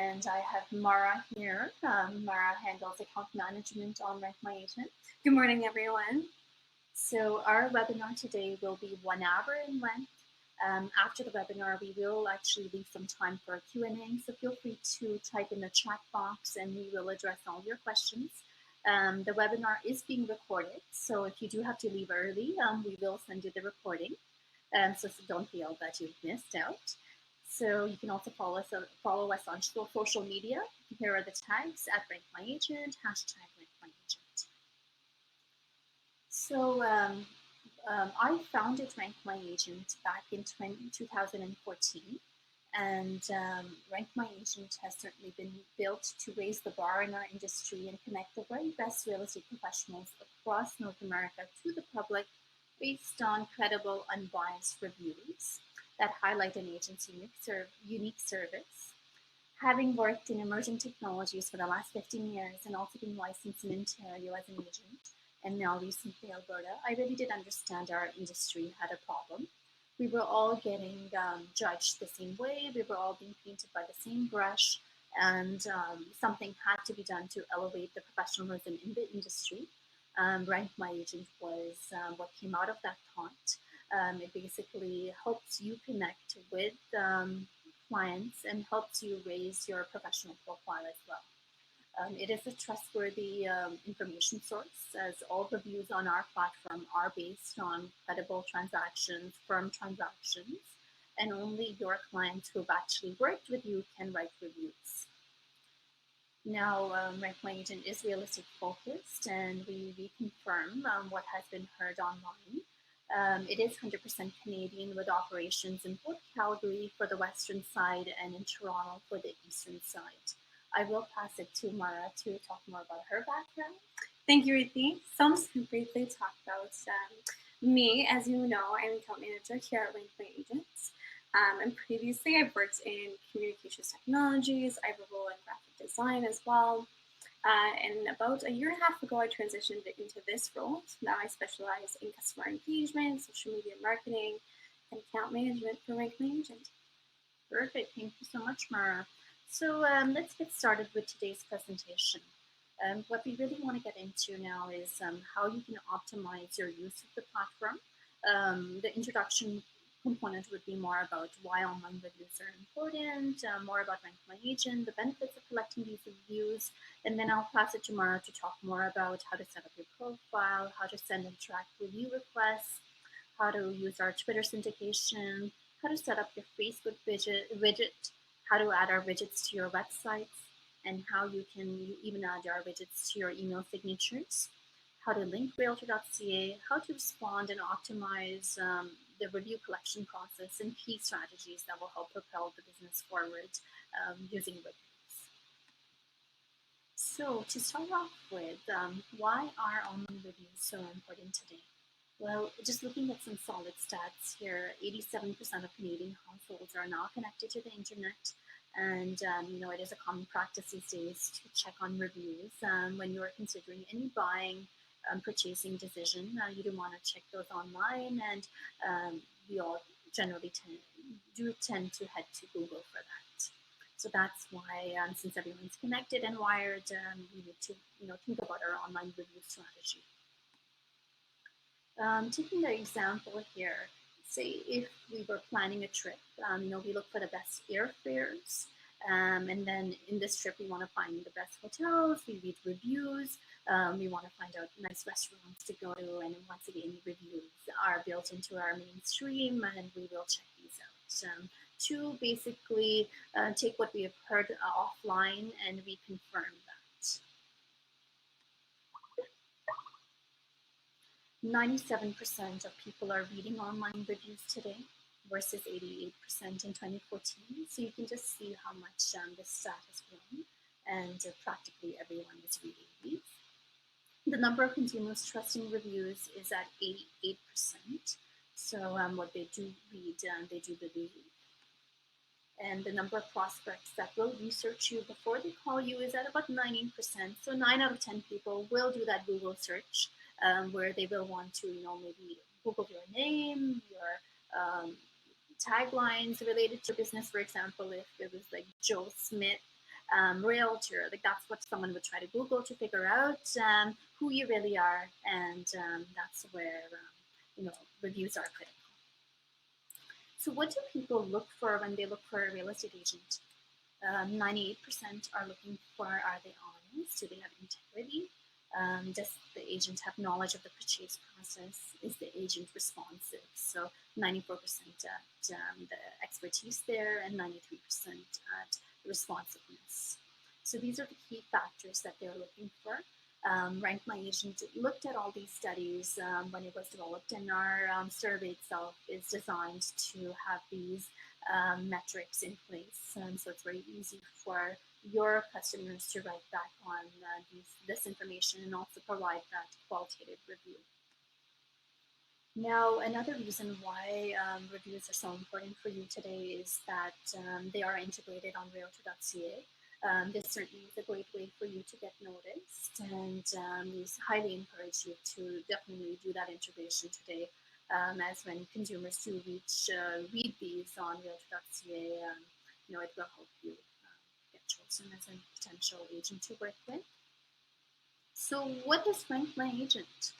and I have Mara here. Mara handles account management on RankMyAgent. Good morning, everyone. So our webinar today will be 1 hour in length. After the webinar, we will actually leave some time for a Q&A, so feel free to type in the chat box and we will address all your questions. The webinar is being recorded, so if you do have to leave early, we will send you the recording, so don't feel that you've missed out. So you can also follow us on social media. Here are the tags at RankMyAgent, #RankMyAgent. So I founded RankMyAgent back in 2014, and RankMyAgent has certainly been built to raise the bar in our industry and connect the very best real estate professionals across North America to the public based on credible, unbiased reviews that highlight an agent's unique service. Having worked in emerging technologies for the last 15 years and also being licensed in Ontario as an agent, and now recently Alberta, I really did understand our industry had a problem. We were all getting judged the same way, we were all being painted by the same brush, and something had to be done to elevate the professionalism in the industry. RankMyAgent was what came out of that thought. It basically helps you connect with clients and helps you raise your professional profile as well. It is a trustworthy information source, as all reviews on our platform are based on credible transactions, firm transactions, and only your clients who have actually worked with you can write reviews. Now, RankMyAgent is real estate focused, and we reconfirm what has been heard online. It is 100% Canadian, with operations in both Calgary for the western side and in Toronto for the eastern side. I will pass it to Mara to talk more about her background. Thank you, Rithi. So I'm just going to briefly talk about me. As you know, I'm an account manager here at RankMyAgent. And previously, I've worked in communications technologies. I have a role in graphic design as well. And about a year and a half ago, I transitioned into this role. So now I specialize in customer engagement, social media marketing, and account management for RankMyAgent. Perfect. Thank you so much, Mara. So let's get started with today's presentation. What we really want to get into now is how you can optimize your use of the platform. The introduction component would be more about why online reviews are important, more about RankMyAgent, the benefits of collecting these reviews, and then I'll pass it to Mara to talk more about how to set up your profile, how to send and track review requests, how to use our Twitter syndication, how to set up your Facebook widget, how to add our widgets to your websites, and how you can even add our widgets to your email signatures, how to link realtor.ca, how to respond and optimize the review collection process, and key strategies that will help propel the business forward using reviews. So to start off with, why are online reviews so important today? Well, just looking at some solid stats here, 87% of Canadian households are now connected to the internet. And, it is a common practice these days to check on reviews when you are considering any buying, purchasing decision. You do want to check those online, and we all generally tend to head to Google for that. So that's why, since everyone's connected and wired, we need to, think about our online review strategy. Taking the example here, say if we were planning a trip, we look for the best airfares, and then in this trip we want to find the best hotels, we read reviews, we want to find out nice restaurants to go to, and once again, reviews are built into our mainstream, and we will check these out to basically take what we have heard offline and reconfirm that. 97% of people are reading online reviews today versus 88% in 2014. So you can just see how much this stat has grown, and practically everyone is reading these. The number of consumers trusting reviews is at 88%. So what they do read, they do believe. And the number of prospects that will research you before they call you is at about 90%. So 9 out of 10 people will do that Google search, where they will want to, maybe Google your name, your taglines related to business. For example, if it was like Joe Smith realtor. Like that's what someone would try to Google to figure out who you really are, and that's where reviews are critical. So, what do people look for when they look for a real estate agent? 98% are looking for, are they honest? Do they have integrity? Does the agent have knowledge of the purchase process? Is the agent responsive? So 94% at the expertise there and 93% at responsiveness. So these are the key factors that they're looking for. RankMyAgent looked at all these studies when it was developed, and our survey itself is designed to have these metrics in place. So it's very easy for your customers to write back on this information and also provide that qualitative review. Now, another reason why reviews are so important for you today is that they are integrated on realtor.ca. This certainly is a great way for you to get noticed, and we highly encourage you to definitely do that integration today. As when consumers do read these on realtor.ca, it will help you get chosen as a potential agent to work with. So, what is RankMyAgent?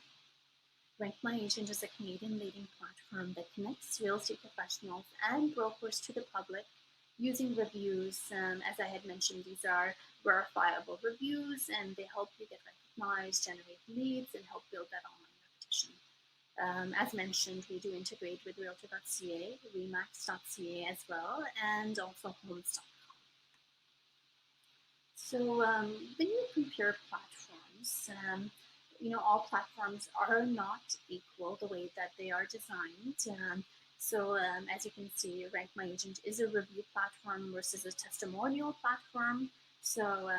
RankMyAgent is a Canadian leading platform that connects real estate professionals and brokers to the public using reviews. As I had mentioned, these are verifiable reviews, and they help you get recognized, generate leads, and help build that online reputation. As mentioned, we do integrate with realtor.ca, remax.ca as well, and also homes.com. So when you compare platforms, all platforms are not equal the way that they are designed. As you can see, RankMyAgent is a review platform versus a testimonial platform. So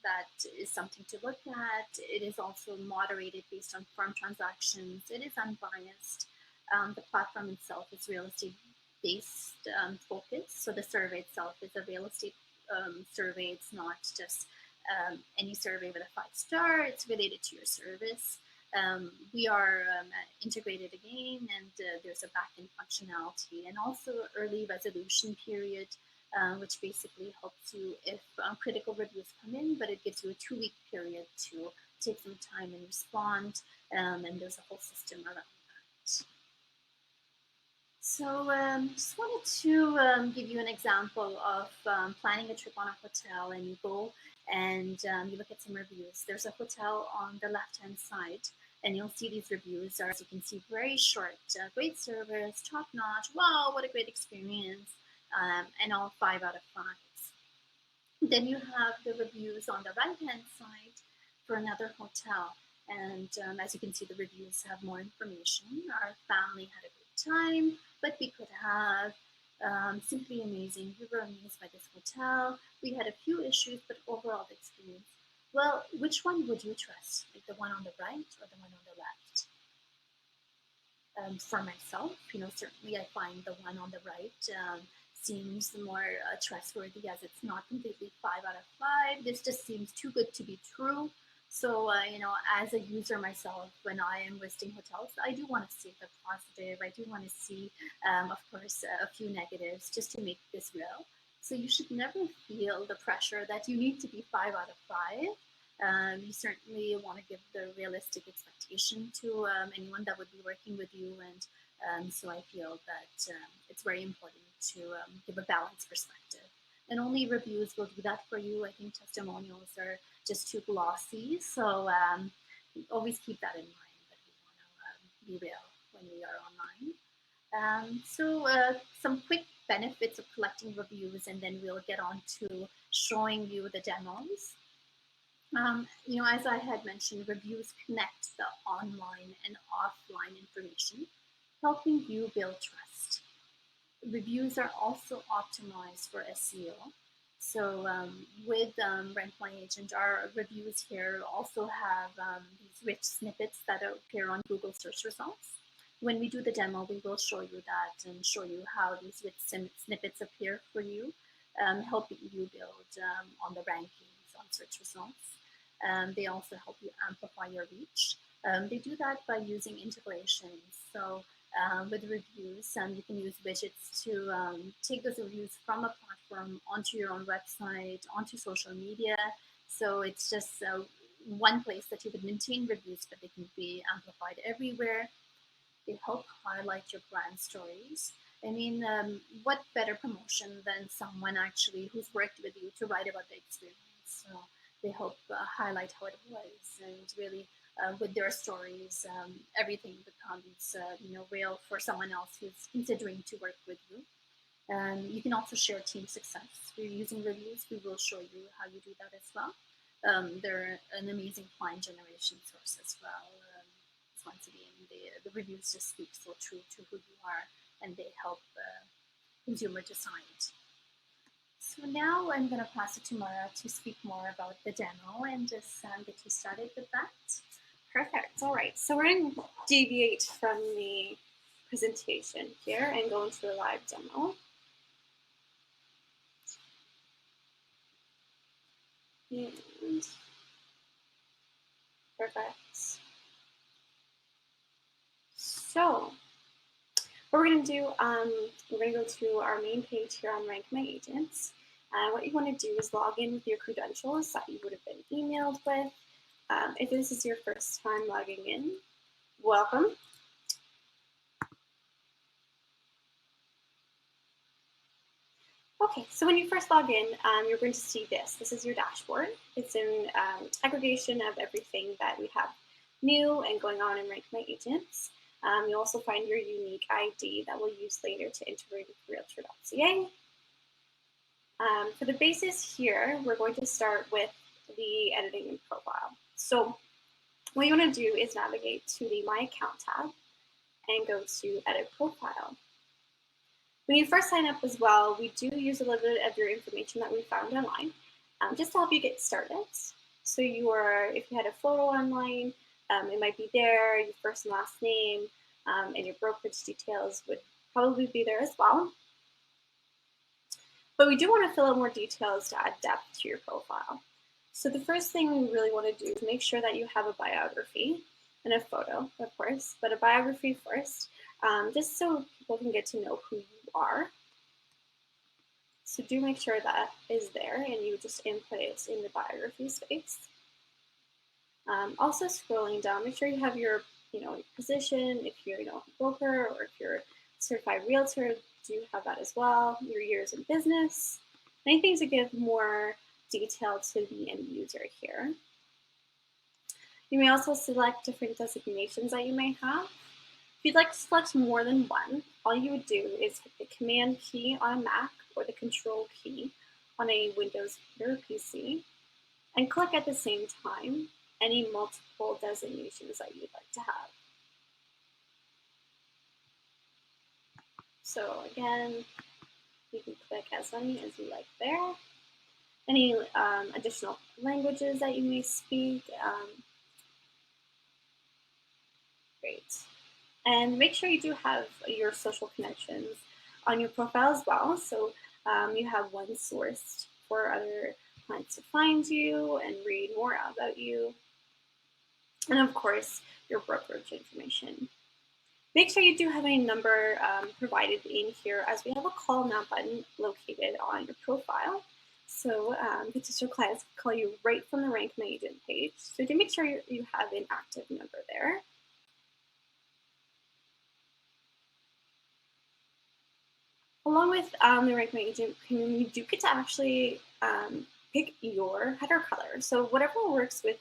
that is something to look at. It is also moderated based on firm transactions. It is unbiased. The platform itself is real estate based focus. So the survey itself is a real estate survey. It's not just any survey with a 5-star. It's related to your service. We are integrated again, and there's a backend functionality and also early resolution period, which basically helps you if critical reviews come in, but it gives you a 2-week period to take some time and respond, and there's a whole system around that. So just wanted to give you an example of planning a trip on a hotel, and you go and you look at some reviews. There's a hotel on the left-hand side, and you'll see these reviews are, as you can see, very short. Great service, top-notch, wow, what a great experience, and all 5 out of 5. Then you have the reviews on the right-hand side for another hotel. And as you can see, the reviews have more information. Our family had a great time, but we could have simply amazing. We were amazed by this hotel. We had a few issues, but overall the experience. Well, which one would you trust? Like the one on the right or the one on the left? For myself, certainly I find the one on the right seems more trustworthy, as it's not completely 5 out of 5. This just seems too good to be true. So, as a user myself, when I am listing hotels, I do want to see the positive. I do want to see, of course, a few negatives just to make this real. So you should never feel the pressure that you need to be 5 out of 5. You certainly want to give the realistic expectation to anyone that would be working with you. And so I feel that it's very important to give a balanced perspective. And only reviews will do that for you. I think testimonials are just too glossy. So always keep that in mind, that we want to be real when we are online. Some quick benefits of collecting reviews, and then we'll get on to showing you the demos. As I had mentioned, reviews connect the online and offline information, helping you build trust. Reviews are also optimized for SEO. So with RankMyAgent, our reviews here also have these rich snippets that appear on Google search results. When we do the demo, we will show you that and show you how these rich snippets appear for you, helping you build on the rankings on search results. They also help you amplify your reach. They do that by using integrations. So with reviews. You can use widgets to take those reviews from a platform onto your own website, onto social media. So it's just one place that you could maintain reviews, but they can be amplified everywhere. They help highlight your brand stories. I mean, what better promotion than someone actually who's worked with you to write about the experience? So they help highlight how it was, and really, with their stories, everything becomes real for someone else who's considering to work with you. You can also share team success. If you're using reviews, we will show you how you do that as well. They're an amazing client generation source as well. Once again, the reviews just speak so true to who you are, and they help consumer decide. So now I'm going to pass it to Mara to speak more about the demo and just get you started with that. Perfect. All right. So we're going to deviate from the presentation here and go into the live demo. And perfect. So what we're going to do, we're going to go to our main page here on RankMyAgent. And what you want to do is log in with your credentials that you would have been emailed with. If this is your first time logging in, welcome. Okay, so when you first log in, you're going to see this. This is your dashboard. It's an aggregation of everything that we have new and going on in RankMyAgent. You'll also find your unique ID that we'll use later to integrate with Realtor.ca. For the basis here, we're going to start with the editing and profile. So what you want to do is navigate to the My Account tab and go to Edit Profile. When you first sign up as well, we do use a little bit of your information that we found online just to help you get started. So if you had a photo online, it might be there, your first and last name, and your brokerage details would probably be there as well. But we do want to fill out more details to add depth to your profile. So the first thing we really want to do is make sure that you have a biography and a photo, of course, but a biography first, just so people can get to know who you are. So do make sure that is there and you just input it in the biography space. Also scrolling down, make sure you have your position, if you're a broker or if you're a certified realtor, do have that as well, your years in business, anything to give more detail to the end user here. You may also select different designations that you may have. If you'd like to select more than one, all you would do is hit the Command key on a Mac or the Control key on a Windows computer or PC and click at the same time any multiple designations that you'd like to have. So again, you can click as many as you like there. Any additional languages that you may speak. Great. And make sure you do have your social connections on your profile as well. So you have one sourced for other clients to find you and read more about you. And of course, your brokerage information. Make sure you do have a number provided in here, as we have a call now button located on your profile. So potential clients can call you right from the RankMyAgent page. So do make sure you have an active number there. Along with the RankMyAgent premium, you do get to actually pick your header color. So whatever works with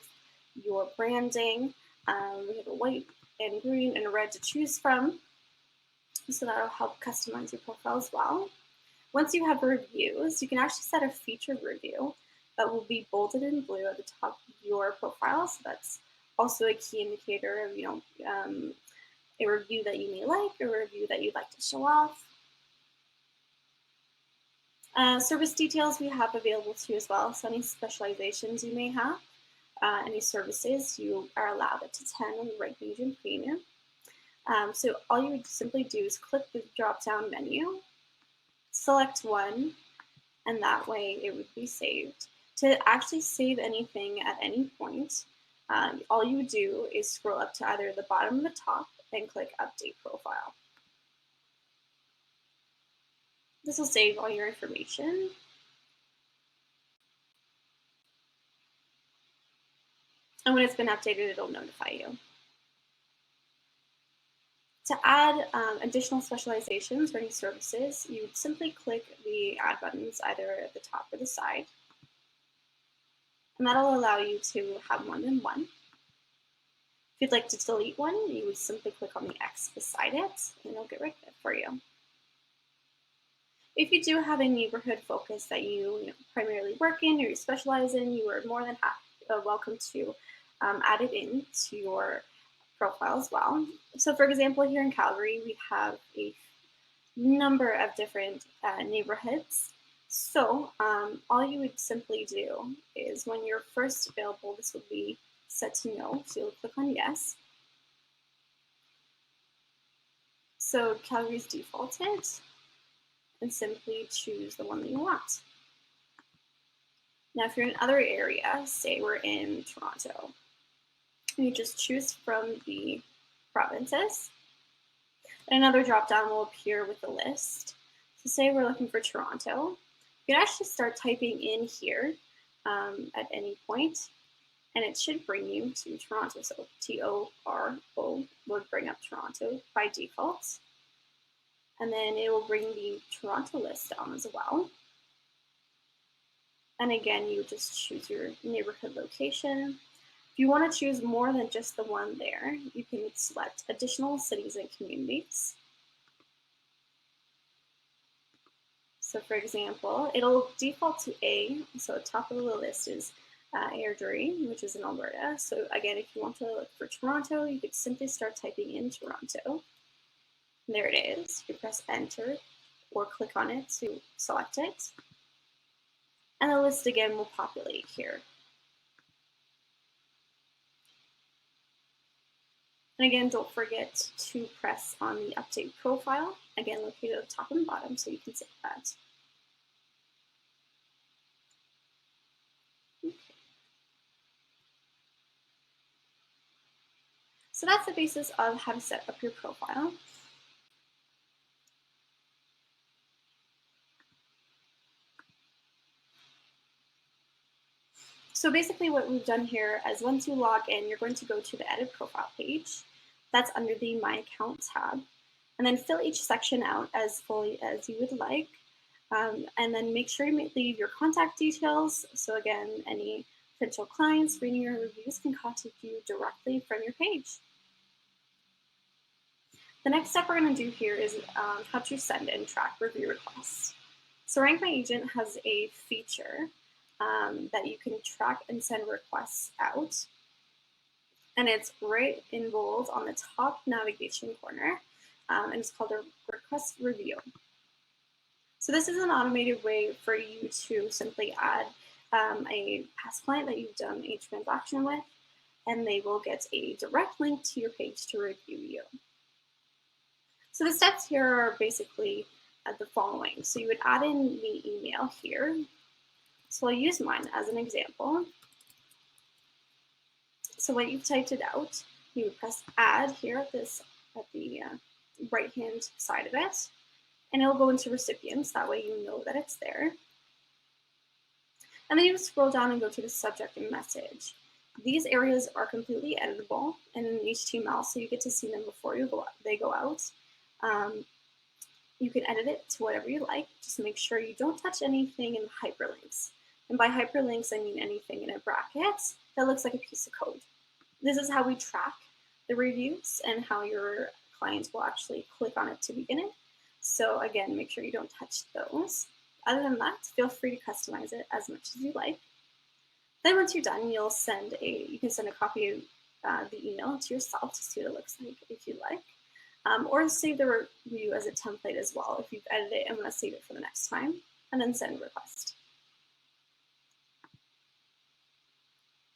your branding, we have a white and green and a red to choose from. So that'll help customize your profile as well. Once you have reviews, you can actually set a featured review that will be bolded in blue at the top of your profile. So that's also a key indicator of a review that you may like, a review that you'd like to show off. Service details we have available to you as well. So any specializations you may have, any services, you are allowed up to 10 on the RankMyAgent Premium. So all you would simply do is click the drop-down menu, select one, and that way it would be saved. To actually save anything at any point, all you would do is scroll up to either the bottom or the top and click Update Profile. This will save all your information. And when it's been updated, it'll notify you. To add additional specializations or any services, you would simply click the add buttons either at the top or the side. And that'll allow you to have more than one. If you'd like to delete one, you would simply click on the X beside it, and it'll get rid of it for you. If you do have a neighborhood focus that you primarily work in or you specialize in, you are more than welcome to add it into your profile as well. So for example, here in Calgary, we have a number of different neighborhoods. So all you would simply do is when you're first available, this would be set to no, so you'll click on yes. So Calgary's defaulted, and simply choose the one that you want. Now if you're in other areas, say we're in Toronto, you just choose from the provinces. Another drop-down will appear with the list. So say we're looking for Toronto. You can actually start typing in here at any point, and it should bring you to Toronto. So TORO would bring up Toronto by default. And then it will bring the Toronto list down as well. And again, you just choose your neighborhood location. If you want to choose more than just the one there, you can select additional cities and communities. So for example, it'll default to A, so top of the list is Airdrie, which is in Alberta. So again, if you want to look for Toronto, you could simply start typing in Toronto. And there it is. You press enter or click on it to select it. And the list again will populate here. And again, don't forget to press on the update profile, again located at the top and bottom so you can save that. Okay. So that's the basis of how to set up your profile. So basically what we've done here is once you log in, you're going to go to the edit profile page. That's under the My Account tab. And then fill each section out as fully as you would like. And then make sure you leave your contact details. So again, any potential clients reading your reviews can contact you directly from your page. The next step we're going to do here is how to send and track review requests. So RankMyAgent has a feature that you can track and send requests out. And it's right in bold on the top navigation corner. And it's called a request review. So this is an automated way for you to simply add a past client that you've done a transaction with, and they will get a direct link to your page to review you. So the steps here are basically the following. So you would add in the email here. So I'll use mine as an example. So when you've typed it out, you would press add here at the right-hand side of it, and it'll go into recipients. That way you know that it's there. And then you scroll down and go to the subject and message. These areas are completely editable and in HTML, so you get to see them before they go out. You can edit it to whatever you like. Just make sure you don't touch anything in hyperlinks. And by hyperlinks, I mean anything in a bracket that looks like a piece of code. This is how we track the reviews and how your clients will actually click on it to begin it. So again, make sure you don't touch those. Other than that, feel free to customize it as much as you like. Then once you're done, you can send a copy of the email to yourself to see what it looks like if you like. Or save the review as a template as well if you've edited it and want to save it for the next time, and then send a request.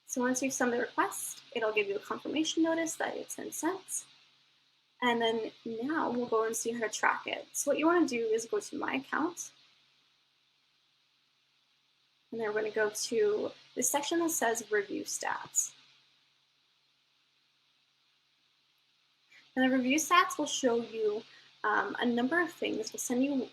So once you've sent the request, it'll give you a confirmation notice that it's been sent. And then now we'll go and see how to track it. So what you want to do is go to My Account. And then we're going to go to the section that says Review Stats. And the review stats will show you a number of things. It'll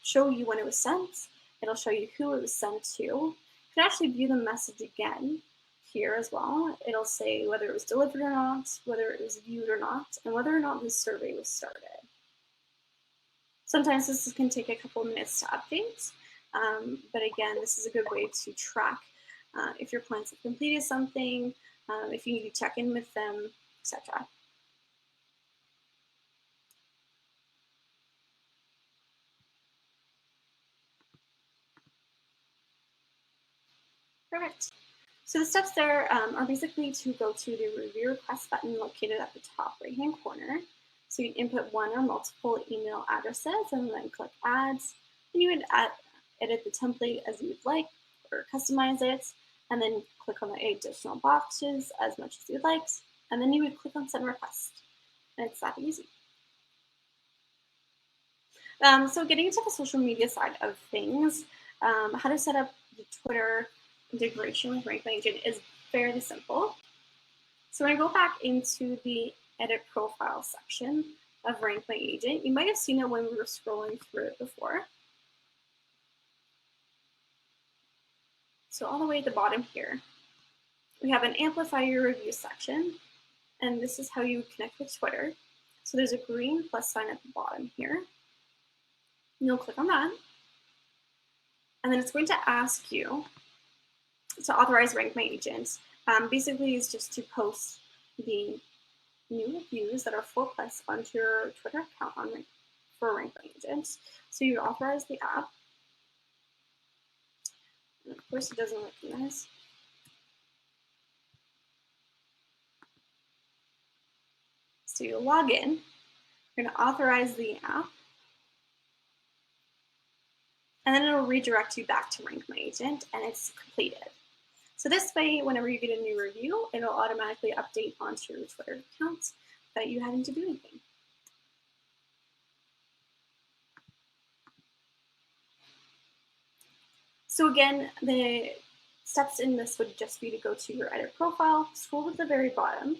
show you when it was sent. It'll show you who it was sent to. You can actually view the message again here as well. It'll say whether it was delivered or not, whether it was viewed or not, and whether or not the survey was started. Sometimes this can take a couple of minutes to update, but again, this is a good way to track if your clients have completed something, if you need to check in with them, etc. Perfect. So the steps there are basically to go to the review request button located at the top right-hand corner. So you input one or multiple email addresses and then click Ads. And you would edit the template as you would like or customize it. And then click on the additional boxes as much as you'd like. And then you would click on Send Request. And it's that easy. So getting into the social media side of things, how to set up the Twitter integration with RankMyAgent is fairly simple. So when I go back into the Edit Profile section of RankMyAgent, you might have seen it when we were scrolling through it before. So all the way at the bottom here, we have an Amplify Your Review section, and this is how you connect with Twitter. So there's a green plus sign at the bottom here. You'll click on that, and then it's going to ask you to authorize RankMyAgent. Basically, it's just to post the new reviews that are 4+ onto your Twitter account for RankMyAgent. So you authorize the app. And of course, it doesn't recognize. So you log in. You're going to authorize the app. And then it'll redirect you back to RankMyAgent, and it's completed. So this way, whenever you get a new review, it'll automatically update onto your Twitter account without you having to do anything. So again, the steps in this would just be to go to your edit profile, scroll to the very bottom.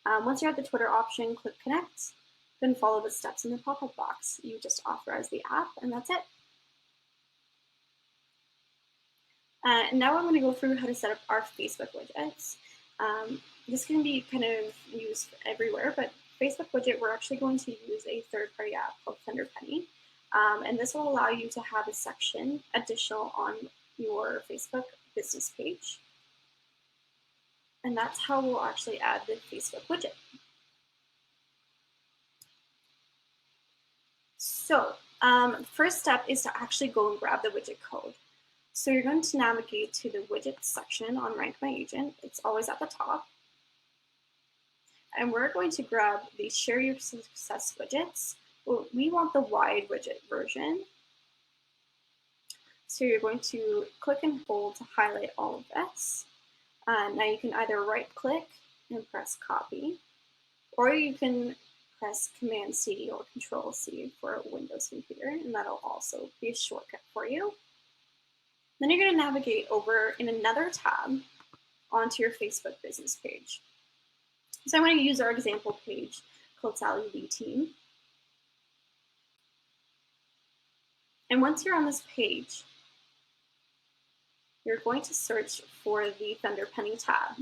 Once you're at the Twitter option, click connect, then follow the steps in the pop-up box. You just authorize the app, and that's it. Now I'm going to go through how to set up our Facebook widgets. This can be kind of used everywhere, but Facebook widget, we're actually going to use a third-party app called ThunderPenny. And this will allow you to have a section additional on your Facebook business page. And that's how we'll actually add the Facebook widget. So first step is to actually go and grab the widget code. So you're going to navigate to the widgets section on RankMyAgent. It's always at the top. And we're going to grab the Share Your Success widgets. Well, we want the wide widget version. So you're going to click and hold to highlight all of this. Now you can either right click and press copy, or you can press Command C or Control C for a Windows computer, and that'll also be a shortcut for you. Then you're going to navigate over in another tab onto your Facebook business page. So I'm going to use our example page called Sally Lee Team. And once you're on this page, you're going to search for the ThunderPenny tab.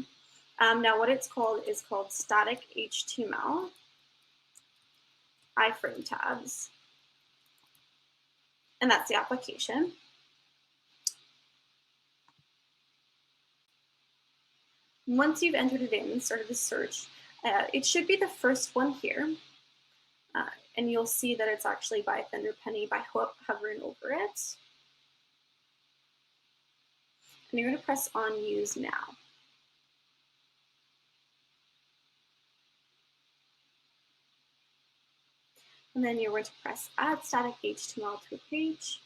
Now what it's called is called Static HTML iframe tabs. And that's the application. Once you've entered it in and started the search, it should be the first one here. And you'll see that it's actually by ThunderPenny by hovering over it. And you're going to press on Use Now. And then you're going to press Add Static HTML to a page.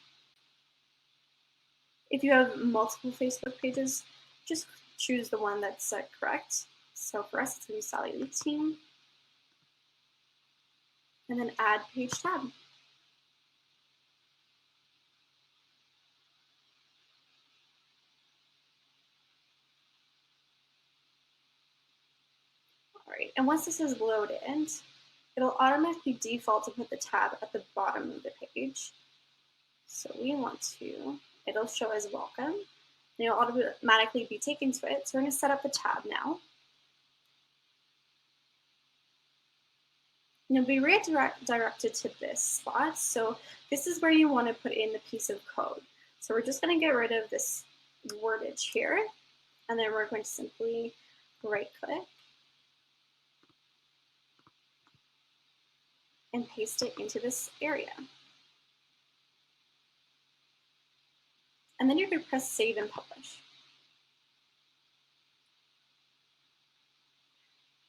If you have multiple Facebook pages, just choose the one that's correct. So for us, it's going to be Sally Lee Team. And then Add Page tab. All right, and once this is loaded, it'll automatically default to put the tab at the bottom of the page. So we want to, it'll show as welcome, and it'll automatically be taken to it. So we're going to set up the tab now. And you'll be redirected to this spot. So this is where you want to put in the piece of code. So we're just going to get rid of this wordage here, and then we're going to simply right click and paste it into this area. And then you're going to press save and publish.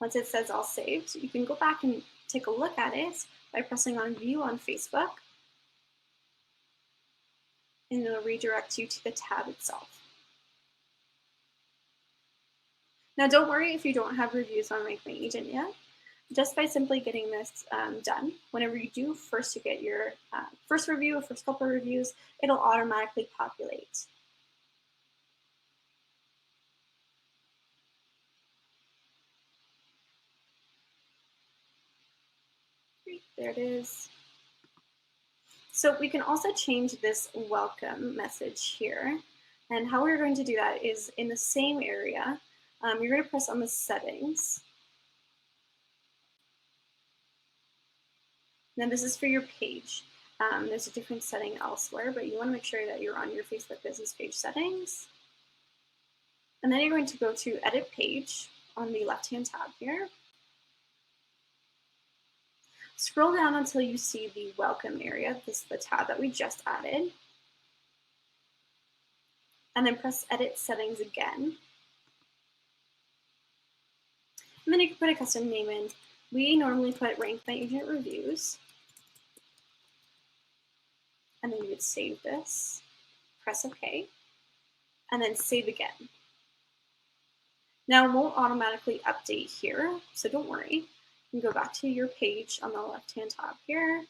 Once it says all saved, you can go back and take a look at it by pressing on view on Facebook, and it'll redirect you to the tab itself. Now don't worry if you don't have reviews on RankMyAgent yet. Just by simply getting this done, whenever you do you get your first review or first couple of reviews, it'll automatically populate. Great, there it is. So we can also change this welcome message here. And how we're going to do that is in the same area, you're going to press on the settings. Now this is for your page. There's a different setting elsewhere, but you want to make sure that you're on your Facebook business page settings. And then you're going to go to edit page on the left-hand tab here. Scroll down until you see the welcome area. This is the tab that we just added. And then press edit settings again. And then you can put a custom name in. We normally put RankMyAgent reviews. And then you would save this, press OK, and then save again. Now it won't automatically update here, so don't worry. You can go back to your page on the left-hand tab here.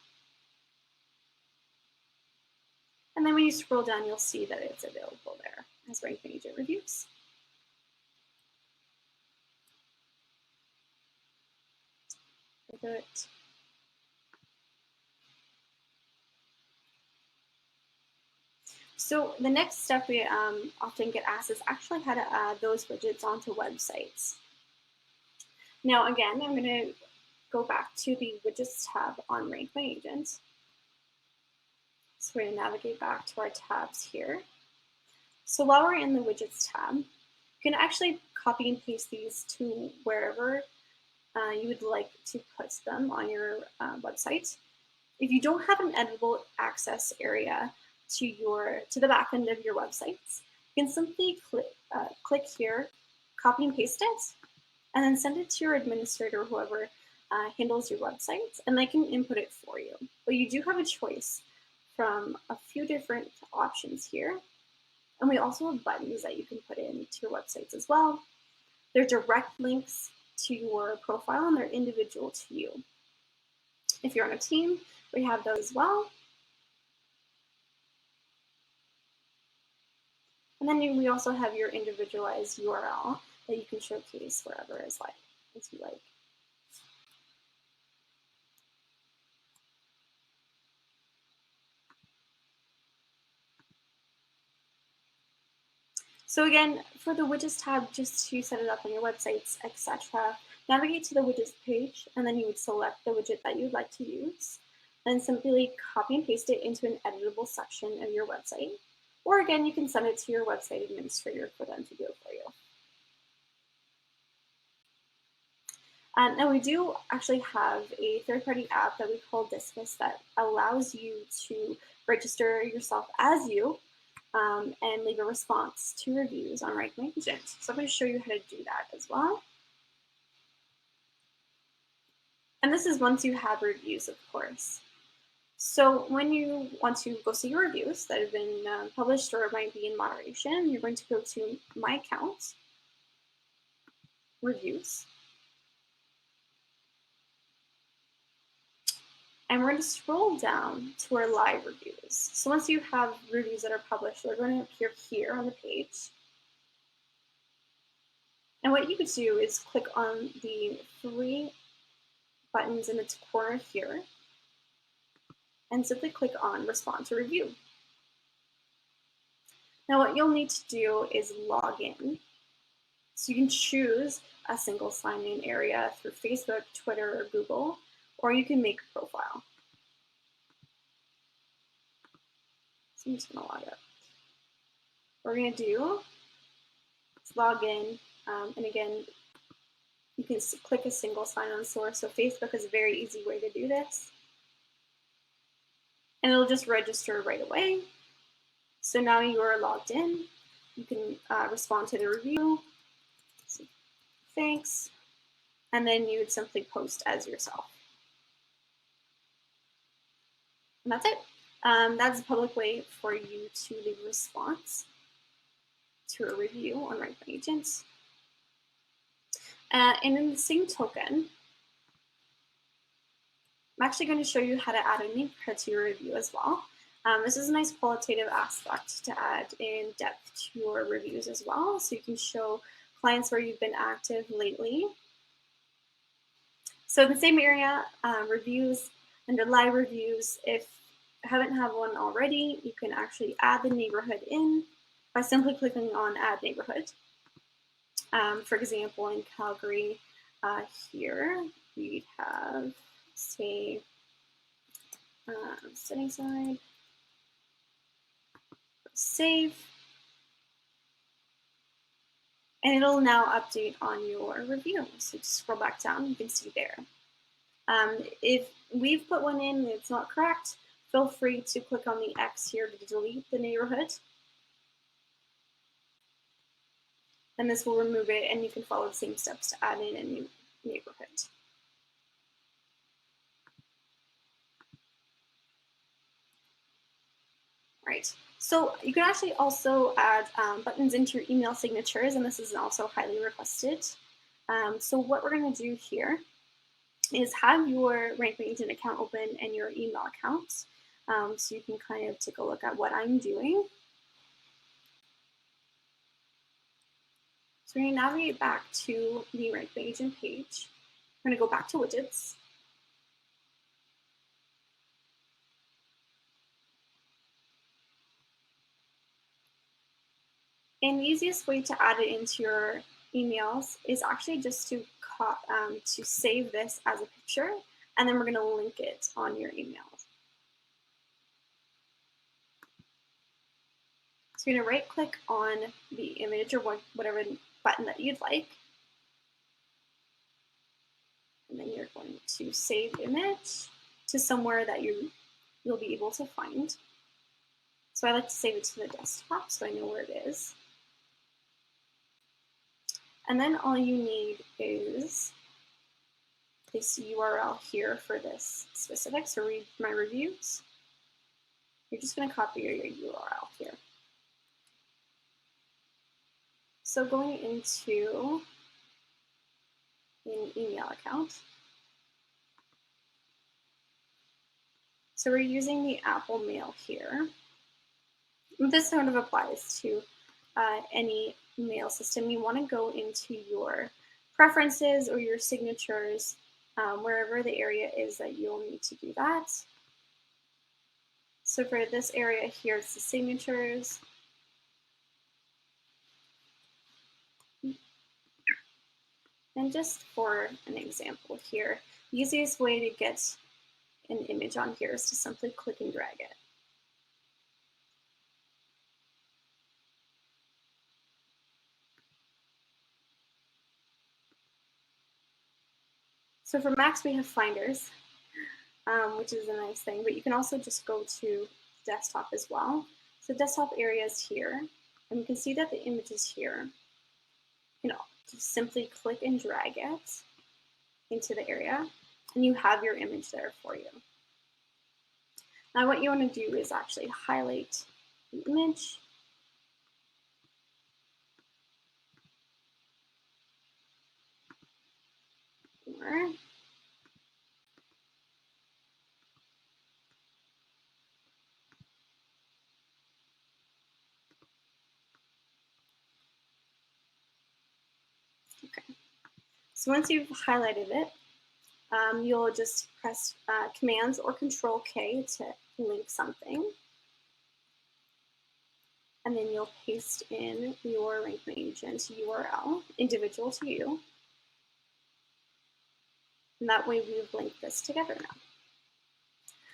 And then when you scroll down, you'll see that it's available there as RankMyAgent reviews. Good. So the next step we often get asked is actually how to add those widgets onto websites. Now again, I'm going to go back to the widgets tab on RankMyAgent. So we're going to navigate back to our tabs here. So while we're in the widgets tab, you can actually copy and paste these to wherever you would like to put them on your website. If you don't have an editable access area to the back end of your websites, you can simply click here, copy and paste it, and then send it to your administrator or whoever handles your website, and they can input it for you. But you do have a choice from a few different options here. And we also have buttons that you can put into your websites as well. They're direct links to your profile and they're individual to you. If you're on a team, we have those as well. And then we also have your individualized URL that you can showcase wherever as you like. So again, for the widgets tab, just to set it up on your websites, etc., navigate to the widgets page, and then you would select the widget that you'd like to use, then simply copy and paste it into an editable section of your website. Or again, you can send it to your website administrator for them to do it for you. Now we do actually have a third-party app that we call Discus that allows you to register yourself as you and leave a response to reviews on RankMyAgent. So I'm going to show you how to do that as well. And this is once you have reviews, of course. So when you want to go see your reviews that have been published or might be in moderation, you're going to go to My Account, Reviews. And we're going to scroll down to our live reviews. So once you have reviews that are published, they're going to appear here on the page. And what you could do is click on the three buttons in its corner here and simply click on Respond to Review. Now what you'll need to do is log in. So you can choose a single sign-in area through Facebook, Twitter, or Google, or you can make a profile. So I'm just gonna log out. What we're gonna do is log in, and again, you can click a single sign-on source. So Facebook is a very easy way to do this. And it'll just register right away. So now you are logged in. You can respond to the review. So, thanks. And then you would simply post as yourself. And that's it. That's a public way for you to leave a response to a review on RankMyAgent. And in the same token, I'm actually going to show you how to add a link to your review as well. This is a nice qualitative aspect to add in depth to your reviews as well, so you can show clients where you've been active lately. So in the same area, reviews, under live reviews, if you haven't had one already, you can actually add the neighborhood in by simply clicking on Add Neighborhood. For example, in Calgary, here we'd have, say, setting side, save, and it'll now update on your review. So just scroll back down, you can see there. If we've put one in and it's not correct, feel free to click on the X here to delete the neighborhood. And this will remove it, and you can follow the same steps to add in a new neighborhood. Right, so you can actually also add buttons into your email signatures, and this is also highly requested. So what we're going to do here is have your RankMyAgent account open and your email account, so you can kind of take a look at what I'm doing. So we're going to navigate back to the RankMyAgent page. We're going to go back to widgets. And the easiest way to add it into your emails is actually just to save this as a picture, and then we're going to link it on your emails. So you're going to right click on the image or whatever button that you'd like. And then you're going to save image to somewhere that you'll be able to find. So I like to save it to the desktop so I know where it is. And then all you need is this URL here for this specific, so read my reviews. You're just going to copy your URL here. So going into an email account. So we're using the Apple Mail here. This sort of applies to any mail system. You want to go into your preferences or your signatures, wherever the area is that you'll need to do that. So for this area here, it's the signatures. And just for an example here, the easiest way to get an image on here is to simply click and drag it. So for Macs, we have finders, which is a nice thing, but you can also just go to desktop as well. So desktop area is here, and you can see that the image is here. You know, just simply click and drag it into the area, and you have your image there for you. Now what you want to do is actually highlight the image. Or okay. So once you've highlighted it, You'll just press Commands or Control K to link something. And then you'll paste in your RankMyAgent URL, individual to you. And that way we've linked this together now.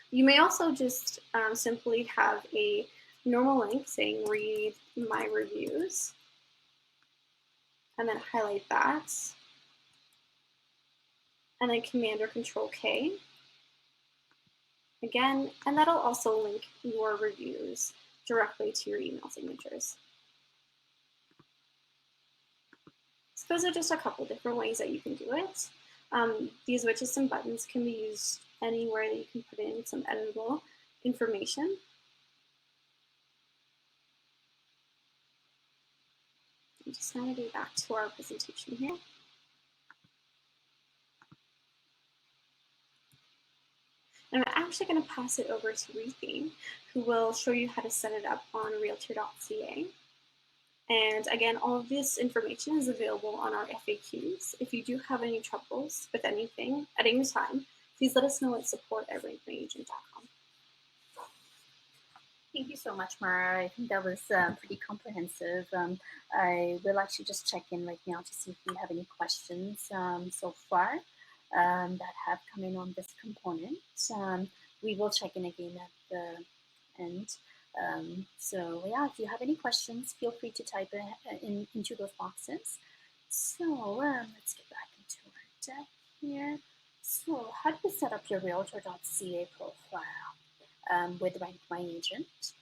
You may also just simply have a normal link saying read my reviews, and then highlight that, and then Command or Control K again, and that'll also link your reviews directly to your email signatures. So those are just a couple different ways that you can do it. These widgets and buttons can be used anywhere that you can put in some editable information. I'm just navigate back to our presentation here. And I'm actually going to pass it over to Ruthie, who will show you how to set it up on realtor.ca. And again, all of this information is available on our FAQs. If you do have any troubles with anything at any time, please let us know at support@rankmyagent.com. Thank you so much, Mara. I think that was pretty comprehensive. I will actually just check in right now to see if we have any questions so far that have come in on this component. We will check in again at the end. So yeah, if you have any questions, feel free to type it into those boxes. So let's get back into our deck here. So how do you set up your realtor.ca profile with RankMyAgent?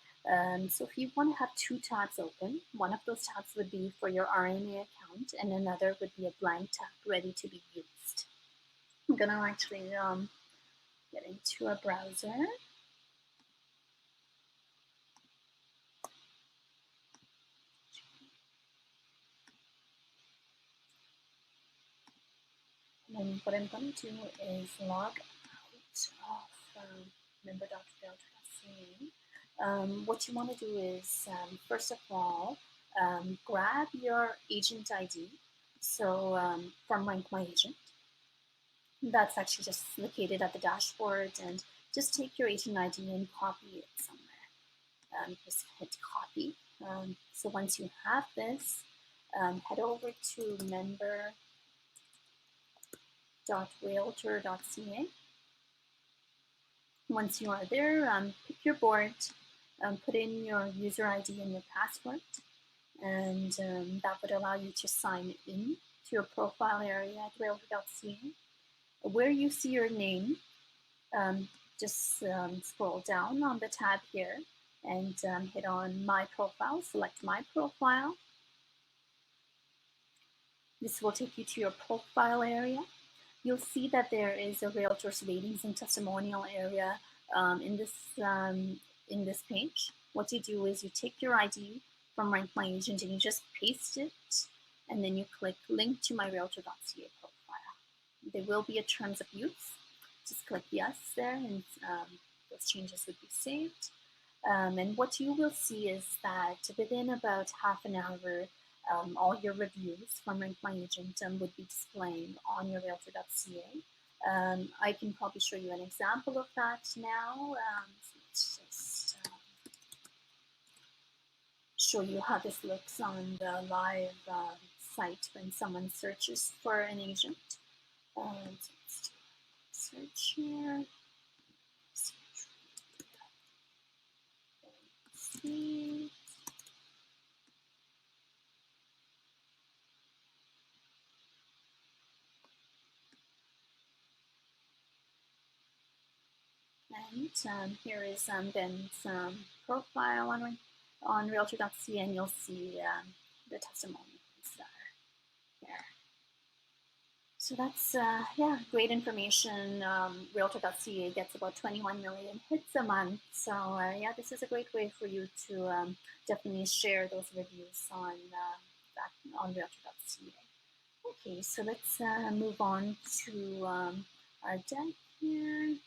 So if you want to have two tabs open, one of those tabs would be for your RMA account and another would be a blank tab ready to be used. I'm going to actually get into a browser. And what I'm going to do is log out of member.realtor.ca. What you want to do is, first of all, grab your agent ID. So from RankMyAgent, that's actually just located at the dashboard, and just take your agent ID and copy it somewhere. Just hit copy. So once you have this, head over to member.realtor.ca. Once you are there, pick your board, put in your user ID and your password, and that would allow you to sign in to your profile area at realtor.ca. Where you see your name, just scroll down on the tab here and hit on My Profile, select My Profile. This will take you to your profile area. You'll see that there is a Realtor's Ratings and Testimonial area in this page. What you do is you take your ID from RankMyAgent and you just paste it, and then you click Link to my Realtor.ca profile. There will be a terms of use. Just click Yes there, and those changes would be saved. And what you will see is that within about half an hour, all your reviews from RankMyAgent would be displaying on your realtor.ca. I can probably show you an example of that now. So let's just show you how this looks on the live site when someone searches for an agent. So let's search here. See. And here is Ben's profile on realtor.ca, and you'll see the testimonials here. So that's yeah, great information. Realtor.ca gets about 21 million hits a month. So yeah, this is a great way for you to definitely share those reviews on realtor.ca. Okay, so let's move on to our deck here.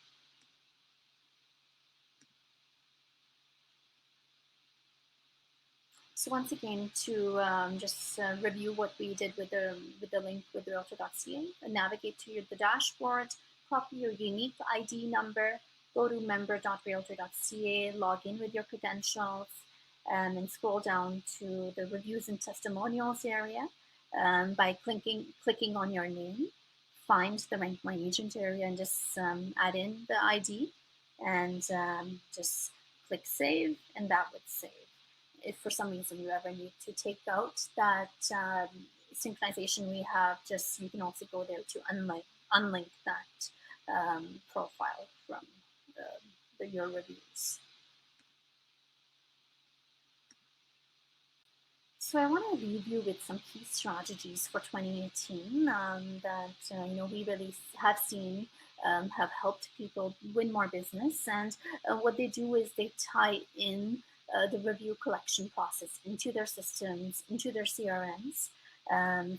So once again, to just review what we did with the link with realtor.ca, navigate to the dashboard, copy your unique ID number, go to member.realtor.ca, log in with your credentials, and scroll down to the reviews and testimonials area by clicking on your name. Find the Rank My Agent area and just add in the ID and just click save, and that would save. If for some reason you ever need to take out that synchronization we have, just you can also go there to unlink that profile from your reviews. So I want to leave you with some key strategies for 2018 that we really have seen have helped people win more business. And what they do is they tie in the review collection process into their systems, into their CRMs.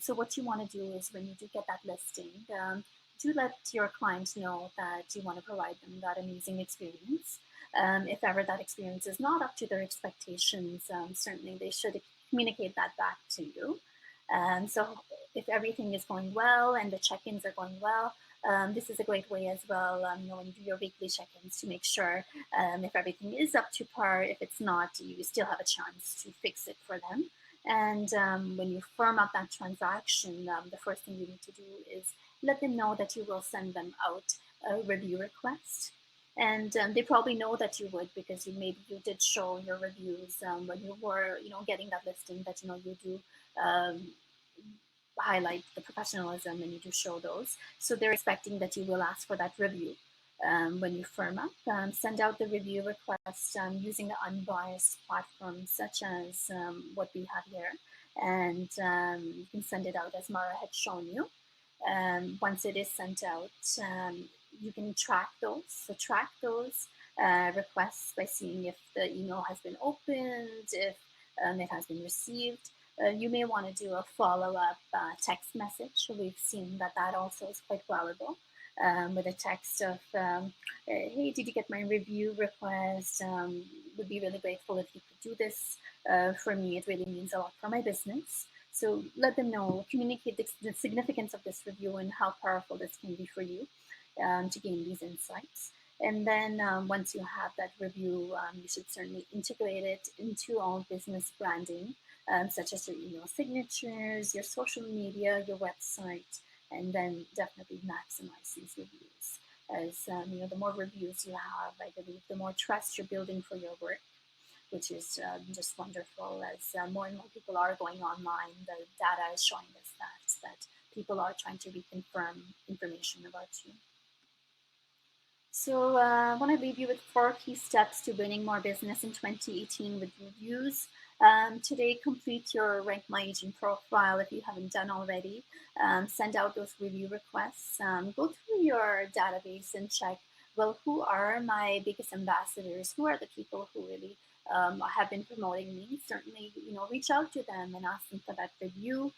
So what you want to do is when you do get that listing, do let your clients know that you want to provide them that amazing experience. If ever that experience is not up to their expectations, certainly they should communicate that back to you. So if everything is going well and the check-ins are going well, this is a great way as well, when you do your weekly check-ins, to make sure if everything is up to par. If it's not, you still have a chance to fix it for them. And when you firm up that transaction, the first thing you need to do is let them know that you will send them out a review request. And they probably know that you would, because maybe you did show your reviews when you were getting that listing, that you do highlight the professionalism and you do show those. So they're expecting that you will ask for that review. When you firm up, send out the review request using the unbiased platforms such as what we have here. And you can send it out as Mara had shown you. Once it is sent out, you can track those. So track those requests by seeing if the email has been opened, if it has been received. You may want to do a follow-up text message. We've seen that also is quite valuable. With a text of, hey, did you get my review request? Would be really grateful if you could do this for me. It really means a lot for my business. So let them know, communicate the significance of this review and how powerful this can be for you to gain these insights. And then once you have that review, you should certainly integrate it into all business branding, such as your email signatures, your social media, your website, and then definitely maximize these reviews. As the more reviews you have, I believe the more trust you're building for your work, which is just wonderful. As more and more people are going online, the data is showing us that people are trying to reconfirm information about you. So I want to leave you with 4 key steps to winning more business in 2018 with reviews. Today, complete your Rank My Agent profile if you haven't done already. Send out those review requests. Go through your database and check, well, who are my biggest ambassadors? Who are the people who really have been promoting me? Certainly, reach out to them and ask them for that review.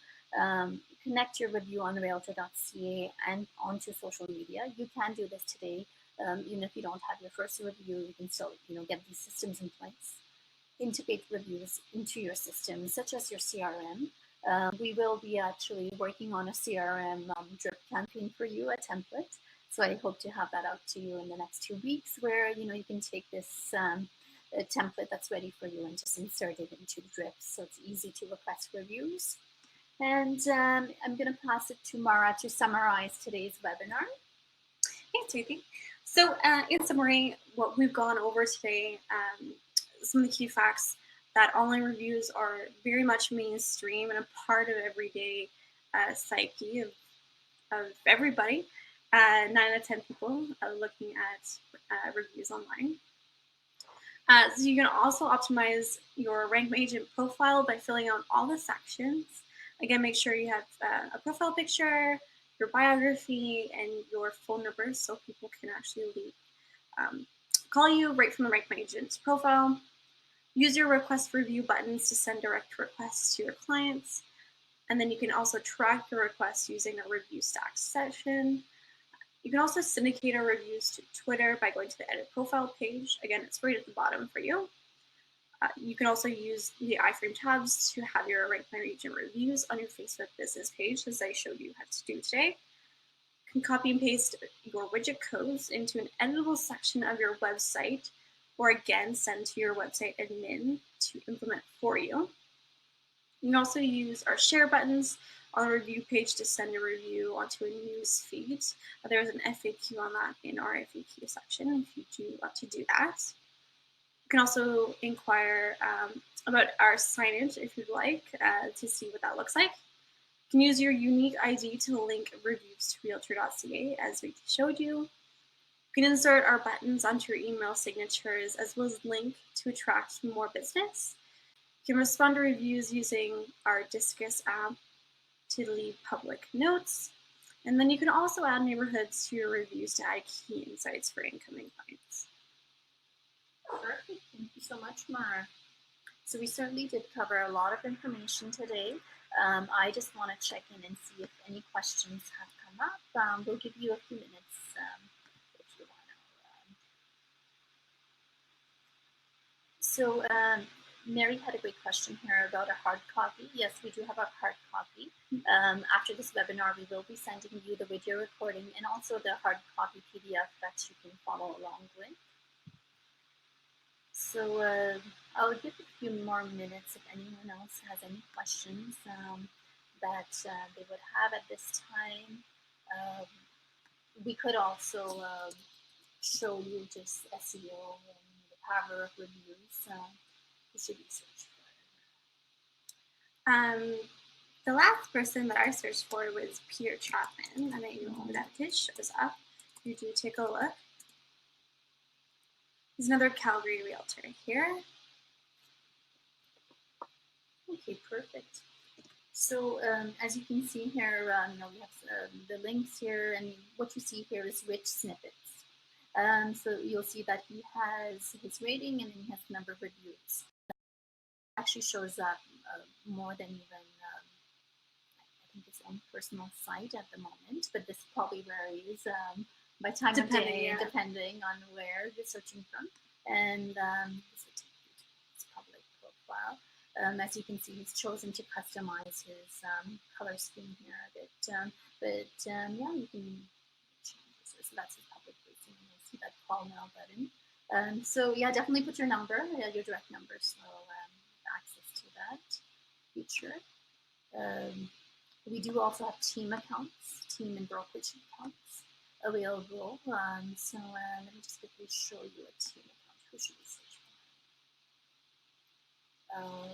Connect your review on realtor.ca and onto social media. You can do this today. Even if you don't have your first review, you can still get these systems in place. Integrate reviews into your systems, such as your CRM. We will be actually working on a CRM drip campaign for you, a template. So I hope to have that out to you in the next 2 weeks, where you can take this template that's ready for you and just insert it into the drip, so it's easy to request reviews. And I'm going to pass it to Mara to summarize today's webinar. Thanks, Ruthie. So in summary, what we've gone over today, some of the key facts: that online reviews are very much mainstream and a part of everyday psyche of everybody. 9 out of 10 people are looking at reviews online. So you can also optimize your Rank My Agent profile by filling out all the sections. Again, make sure you have a profile picture, your biography, and your phone number, so people can actually call you right from the Rank My Agent profile. Use your request review buttons to send direct requests to your clients. And then you can also track your requests using a review stack section. You can also syndicate our reviews to Twitter by going to the edit profile page. Again, it's right at the bottom for you. You can also use the iframe tabs to have your Rank My Agent reviews on your Facebook business page, as I showed you how to do today. can copy and paste your widget codes into an editable section of your website, or again, send to your website admin to implement for you. You can also use our share buttons on a review page to send a review onto a news feed. There's an FAQ on that in our FAQ section if you do want to do that. You can also inquire about our signage if you'd like to see what that looks like. You can use your unique ID to link reviews to realtor.ca as we showed you. You can insert our buttons onto your email signatures as well as link to attract more business. You can respond to reviews using our Discus app to leave public notes. And then you can also add neighborhoods to your reviews to add key insights for incoming clients. Perfect. Thank you so much, Mara. So we certainly did cover a lot of information today. I just want to check in and see if any questions have come up. We'll give you a few minutes if you want to. Mary had a great question here about a hard copy. Yes, we do have a hard copy. After this webinar, we will be sending you the video recording and also the hard copy PDF that you can follow along with. So I'll give a few more minutes if anyone else has any questions that they would have at this time. We could also show you just SEO and the power of reviews. Just to research for. The last person that I searched for was Peter Chapman, and I know that it shows up. You do take a look. There's another Calgary realtor here. Okay, perfect. So as you can see here, we have the links here, and what you see here is rich snippets. So you'll see that he has his rating and then he has the number of reviews. It actually shows up more than even I think his own personal site at the moment, but this probably varies by time of day, depending on where you're searching from. And this will take you to his public profile. As you can see, he's chosen to customize his color scheme here a bit. Yeah, you can change this. So that's his public facing. You'll see that call now button. So yeah, definitely put your number, your direct number, so access to that feature. We do also have team accounts, team and brokerage accounts available. So let me just quickly show you a team account. Who should we search for?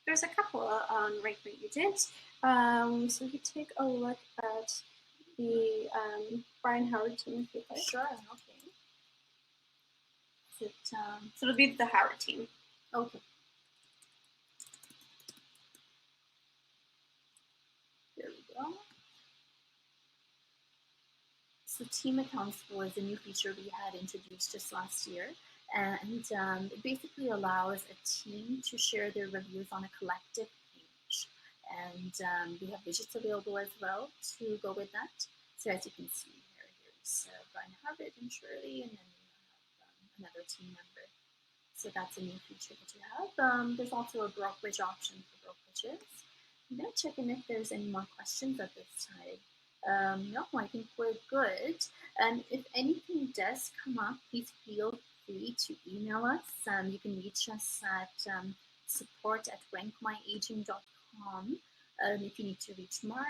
There's a couple on RankMyAgent. So we could take a look at the Brian Howard team if you'd like. Sure, okay. Is it, so it'll be the Howard team. Okay. There we go. So team accounts was a new feature we had introduced just last year. And it basically allows a team to share their reviews on a collective page. And we have widgets available as well to go with that. So as you can see here, here's Brian Harvard and Shirley, and then we have another team member. So that's a new feature that you have. There's also a brokerage option for brokerages. I'm going to check in if there's any more questions at this time. No, I think we're good. And if anything does come up, please feel free to email us. You can reach us at support@rankmyagent.com if you need to reach Mara.